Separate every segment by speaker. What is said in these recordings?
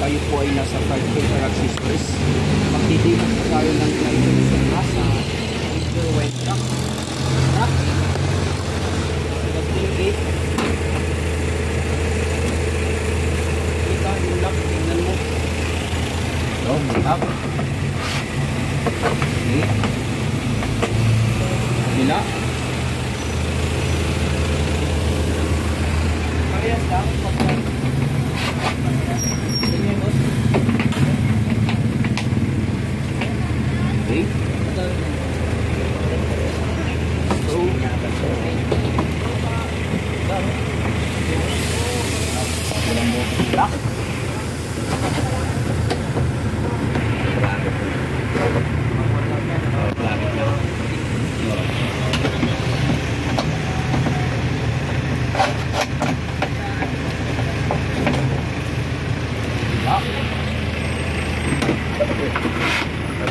Speaker 1: tayo po ay nasa Car Filter Accessories. Magdidito po tayo ng transmission na sa Major White Truck. Nag-plate. Kita yung lock, tingnan mo. So, up. Okay. Bila. Parehas lang. Okay. So, walang mo lock.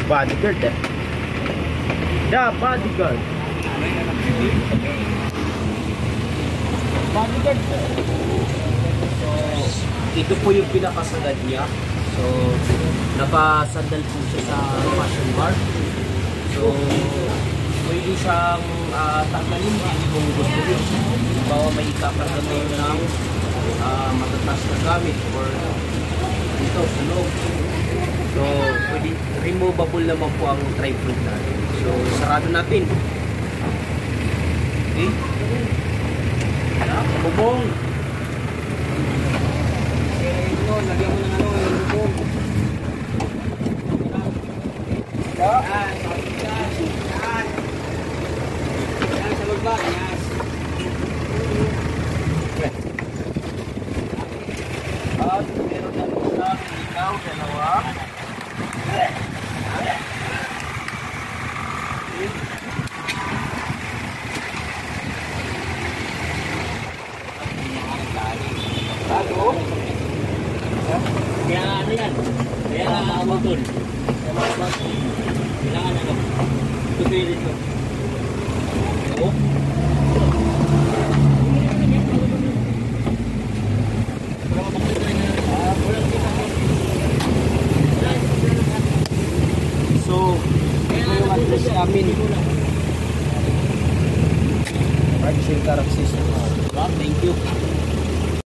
Speaker 2: Bodyguard eh. Yeah, bodyguard.
Speaker 1: Bodyguard. So, ito po yung pinakasagad niya. So, nakasandal po siya sa fashion bar. So, pwede siyang tanggalin kung gusto nyo. Bawa may ikakarga kayo ng matatas na gamit or dito sa loob. So, pwede, removable naman po ang tripod natin. So, sarado natin. Okay? Bubong! Ito, lagyan mo ng ano, yung bubong. Yan, sa baba, yan. At meron na isang ikaw, dalawa. Bago. Kaya ano yan? Kaya umutol. Kailangan ano? Tupirin ko. Oo. So, ito yung address namin. Car Filter Accessories. Thank you.